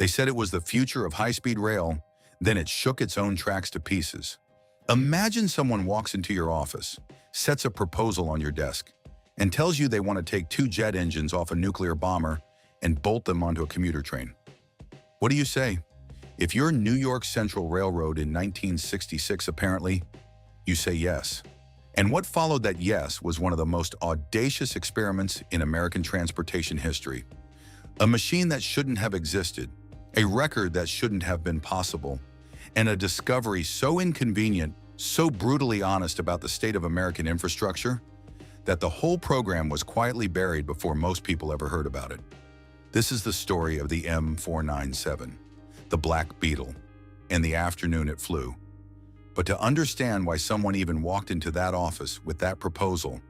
They said it was the future of high-speed rail, then it shook its own tracks to pieces. Imagine someone walks into your office, sets a proposal on your desk, and tells you they want to take two jet engines off a nuclear bomber and bolt them onto a commuter train. What do you say? If you're New York Central Railroad in 1966, apparently, you say yes. And what followed that yes was one of the most audacious experiments in American transportation history. A machine that shouldn't have existed, a record that shouldn't have been possible, and a discovery so inconvenient, so brutally honest about the state of American infrastructure, that the whole program was quietly buried before most people ever heard about it. This is the story of the M497, the Black Beetle, and the afternoon it flew. But to understand why someone even walked into that office with that proposal,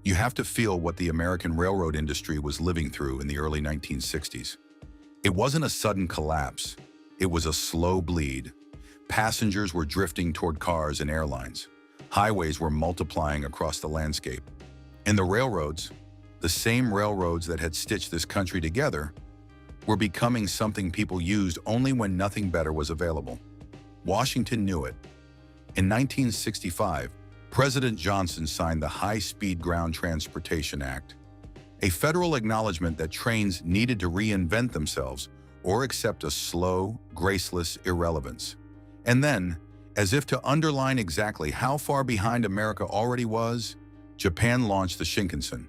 you have to feel what the American railroad industry was living through in the early 1960s. It wasn't a sudden collapse. It was a slow bleed. Passengers were drifting toward cars and airlines. Highways were multiplying across the landscape. And the railroads, the same railroads that had stitched this country together, were becoming something people used only when nothing better was available. Washington knew it. In 1965, President Johnson signed the High-Speed Ground Transportation Act, a federal acknowledgement that trains needed to reinvent themselves or accept a slow, graceless irrelevance. And then, as if to underline exactly how far behind America already was, Japan launched the Shinkansen.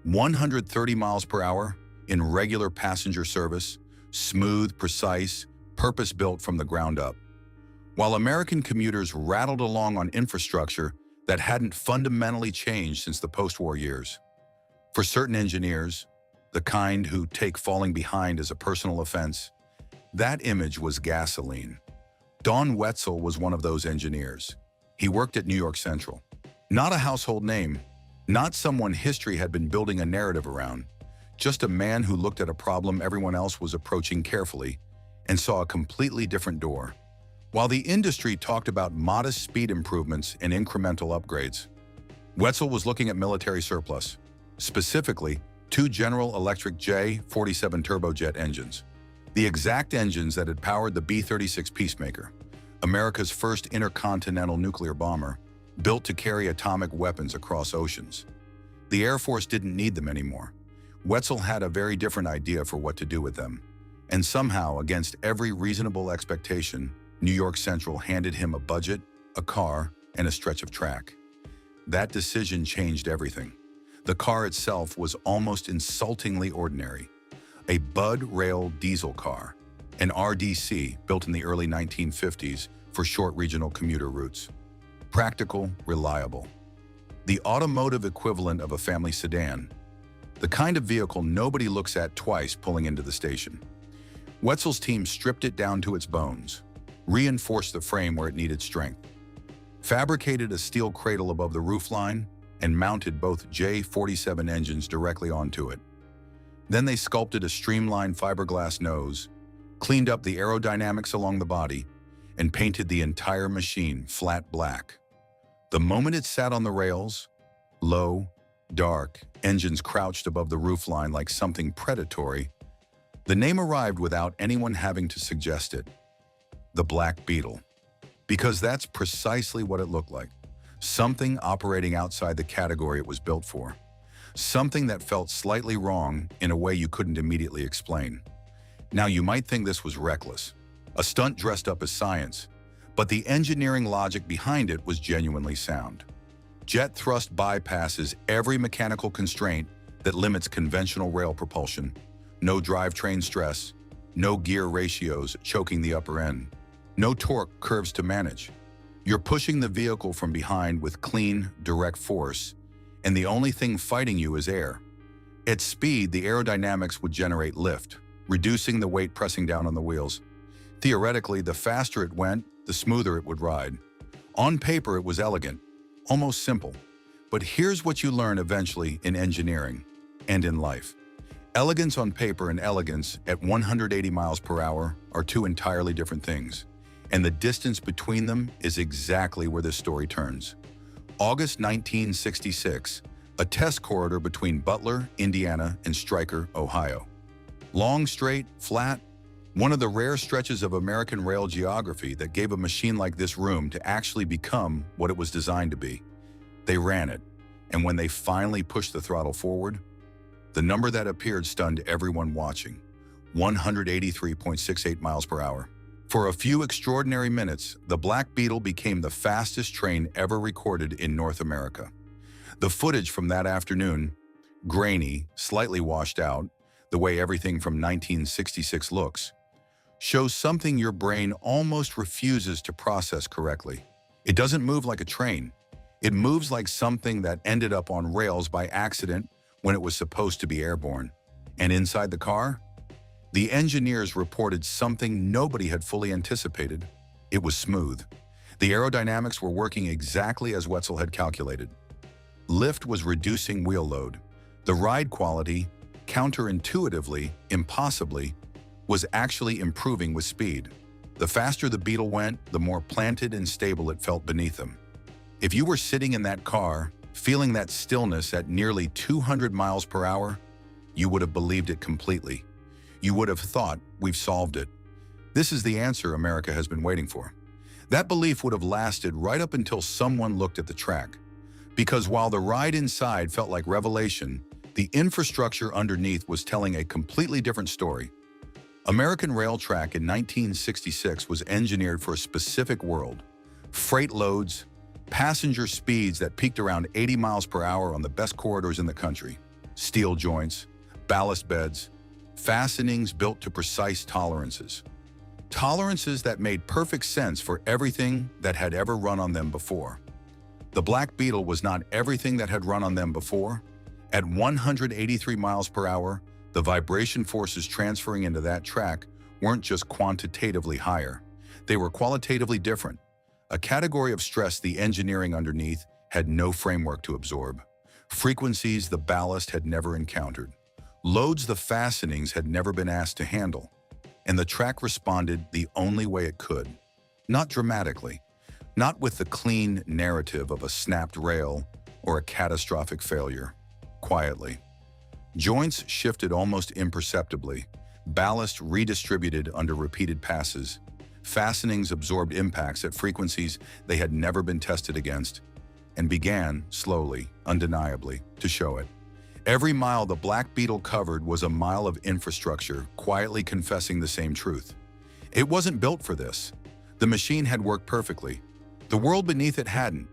130 miles per hour in regular passenger service, smooth, precise, purpose-built from the ground up. While American commuters rattled along on infrastructure that hadn't fundamentally changed since the post-war years. For certain engineers, the kind who take falling behind as a personal offense, that image was gasoline. Don Wetzel was one of those engineers. He worked at New York Central. Not a household name, not someone history had been building a narrative around, just a man who looked at a problem everyone else was approaching carefully and saw a completely different door. While the industry talked about modest speed improvements and incremental upgrades, Wetzel was looking at military surplus, specifically two General Electric J-47 turbojet engines, the exact engines that had powered the B-36 Peacemaker, America's first intercontinental nuclear bomber, built to carry atomic weapons across oceans. The Air Force didn't need them anymore. Wetzel had a very different idea for what to do with them, and somehow, against every reasonable expectation, New York Central handed him a budget, a car, and a stretch of track. That decision changed everything. The car itself was almost insultingly ordinary. A Bud Rail diesel car, an RDC built in the early 1950s for short regional commuter routes. Practical, reliable. The automotive equivalent of a family sedan. The kind of vehicle nobody looks at twice pulling into the station. Wetzel's team stripped it down to its bones, reinforced the frame where it needed strength, fabricated a steel cradle above the roofline, and mounted both J-47 engines directly onto it. Then they sculpted a streamlined fiberglass nose, cleaned up the aerodynamics along the body, and painted the entire machine flat black. The moment it sat on the rails, low, dark, engines crouched above the roofline like something predatory, the name arrived without anyone having to suggest it. The Black Beetle. Because that's precisely what it looked like. Something operating outside the category it was built for. Something that felt slightly wrong in a way you couldn't immediately explain. Now, you might think this was reckless, a stunt dressed up as science, but the engineering logic behind it was genuinely sound. Jet thrust bypasses every mechanical constraint that limits conventional rail propulsion. No drivetrain stress, no gear ratios choking the upper end, no torque curves to manage. You're pushing the vehicle from behind with clean, direct force, and the only thing fighting you is air. At speed, the aerodynamics would generate lift, reducing the weight pressing down on the wheels. Theoretically, the faster it went, the smoother it would ride. On paper, it was elegant, almost simple. But here's what you learn eventually in engineering and in life. Elegance on paper and elegance at 180 miles per hour are two entirely different things. And the distance between them is exactly where this story turns. August 1966, a test corridor between Butler, Indiana, and Stryker, Ohio. Long, straight, flat, One of the rare stretches of American rail geography that gave a machine like this room to actually become what it was designed to be. They ran it, and when they finally pushed the throttle forward, the number that appeared stunned everyone watching: 183.68 miles per hour. For a few extraordinary minutes, the Black Beetle became the fastest train ever recorded in North America. The footage from that afternoon, grainy, slightly washed out, the way everything from 1966 looks, shows something your brain almost refuses to process correctly. It doesn't move like a train. It moves like something that ended up on rails by accident when it was supposed to be airborne. And inside the car, the engineers reported something nobody had fully anticipated. It was smooth. The aerodynamics were working exactly as Wetzel had calculated. Lift was reducing wheel load. The ride quality, counterintuitively, impossibly, was actually improving with speed. The faster the Beetle went, the more planted and stable it felt beneath them. If you were sitting in that car, feeling that stillness at nearly 200 miles per hour, you would have believed it completely. You would have thought, we've solved it. This is the answer America has been waiting for. That belief would have lasted right up until someone looked at the track. Because while the ride inside felt like revelation, the infrastructure underneath was telling a completely different story. American rail track in 1966 was engineered for a specific world: freight loads, passenger speeds that peaked around 80 miles per hour on the best corridors in the country, steel joints, ballast beds, fastenings built to precise tolerances. Tolerances that made perfect sense for everything that had ever run on them before. The Black Beetle was not everything that had run on them before. At 183 miles per hour, the vibration forces transferring into that track weren't just quantitatively higher. They were qualitatively different. A category of stress the engineering underneath had no framework to absorb. Frequencies the ballast had never encountered. Loads the fastenings had never been asked to handle. And the track responded the only way it could. Not dramatically. Not with the clean narrative of a snapped rail or a catastrophic failure. Quietly. Joints shifted almost imperceptibly. Ballast redistributed under repeated passes. Fastenings absorbed impacts at frequencies they had never been tested against, and began, slowly, undeniably, to show it. Every mile the Black Beetle covered was a mile of infrastructure quietly confessing the same truth. It wasn't built for this. The machine had worked perfectly. The world beneath it hadn't.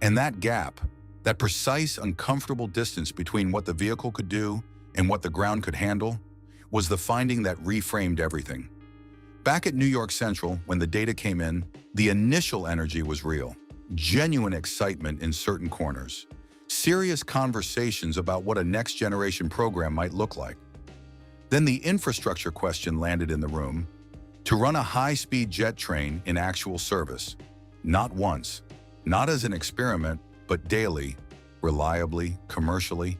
And that gap, that precise, uncomfortable distance between what the vehicle could do and what the ground could handle, was the finding that reframed everything. Back at New York Central, when the data came in, the initial energy was real. Genuine excitement in certain corners. Serious conversations about what a next-generation program might look like. Then the infrastructure question landed in the room. To run a high-speed jet train in actual service, not once, not as an experiment, but daily, reliably, commercially,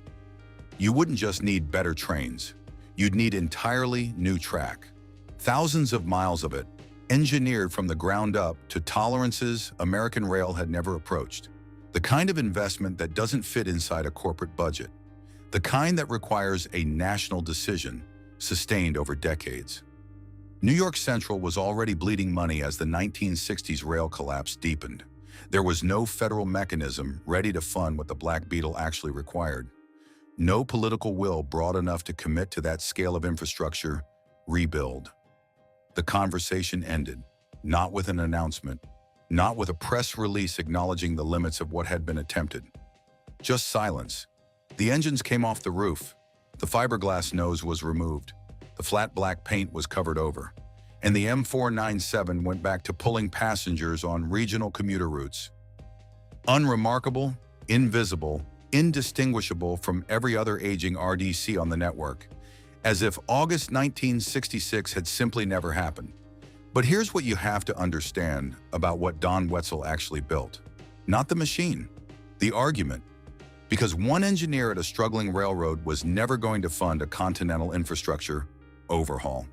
you wouldn't just need better trains. You'd need entirely new track. Thousands of miles of it, engineered from the ground up to tolerances American rail had never approached. The kind of investment that doesn't fit inside a corporate budget. The kind that requires a national decision, sustained over decades. New York Central was already bleeding money as the 1960s rail collapse deepened. There was no federal mechanism ready to fund what the Black Beetle actually required. No political will broad enough to commit to that scale of infrastructure rebuild. The conversation ended, not with an announcement, not with a press release acknowledging the limits of what had been attempted. Just silence. The engines came off the roof. The fiberglass nose was removed. The flat black paint was covered over. And the M497 went back to pulling passengers on regional commuter routes. Unremarkable, invisible, indistinguishable from every other aging RDC on the network, as if August 1966 had simply never happened. But here's what you have to understand about what Don Wetzel actually built. Not the machine, the argument. Because one engineer at a struggling railroad was never going to fund a continental infrastructure overhaul.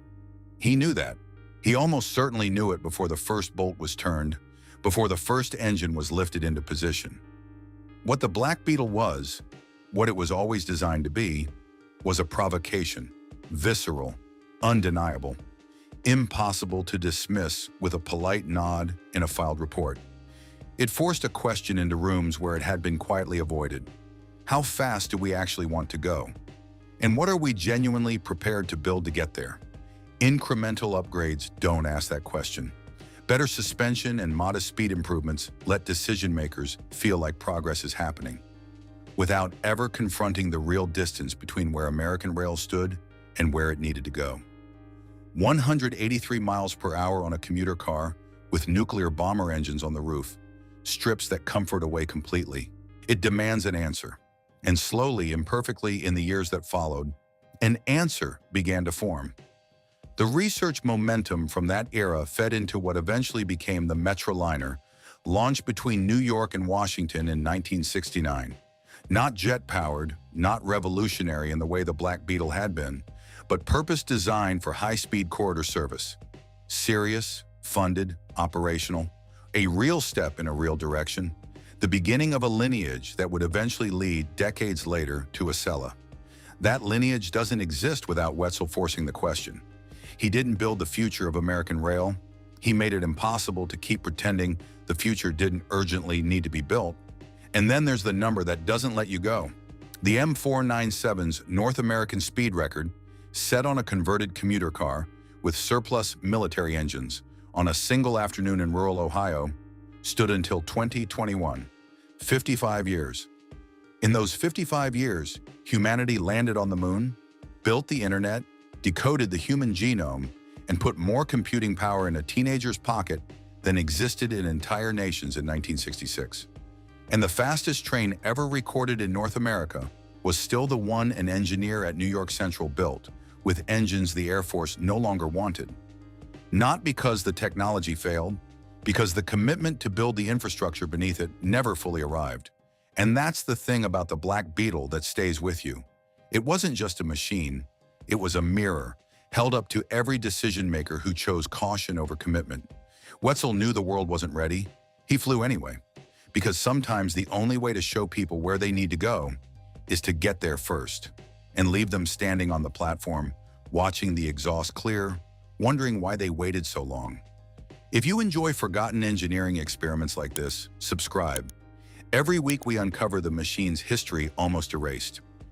He knew that. He almost certainly knew it before the first bolt was turned, before the first engine was lifted into position. What the Black Beetle was, what it was always designed to be, was a provocation, visceral, undeniable. impossible to dismiss with a polite nod in a filed report. It forced a question into rooms where it had been quietly avoided. How fast do we actually want to go? And what are we genuinely prepared to build to get there? Incremental upgrades don't ask that question. Better suspension and modest speed improvements let decision makers feel like progress is happening, without ever confronting the real distance between where American rail stood and where it needed to go. 183 miles per hour on a commuter car with nuclear bomber engines on the roof strips that comfort away completely. It demands an answer. And slowly, imperfectly in the years that followed, an answer began to form. The research momentum from that era fed into what eventually became the Metroliner, launched between New York and Washington in 1969. Not jet-powered, not revolutionary in the way the Black Beetle had been, but purpose-designed for high-speed corridor service. Serious, funded, operational, a real step in a real direction, the beginning of a lineage that would eventually lead decades later to Acela. That lineage doesn't exist without Wetzel forcing the question. He didn't build the future of American rail. He made it impossible to keep pretending the future didn't urgently need to be built. And then there's the number that doesn't let you go. The M497's North American speed record, set on a converted commuter car with surplus military engines on a single afternoon in rural Ohio, stood until 2021, 55 years. In those 55 years, humanity landed on the moon, built the internet, decoded the human genome, and put more computing power in a teenager's pocket than existed in entire nations in 1966. And the fastest train ever recorded in North America was still the one an engineer at New York Central built, with engines the Air Force no longer wanted. Not because the technology failed, because the commitment to build the infrastructure beneath it never fully arrived. And that's the thing about the Black Beetle that stays with you. It wasn't just a machine, it was a mirror, held up to every decision maker who chose caution over commitment. Wetzel knew the world wasn't ready. He flew anyway, because sometimes the only way to show people where they need to go is to get there first, and leave them standing on the platform, watching the exhaust clear, wondering why they waited so long. If you enjoy forgotten engineering experiments like this, subscribe. Every week we uncover the machine's history almost erased.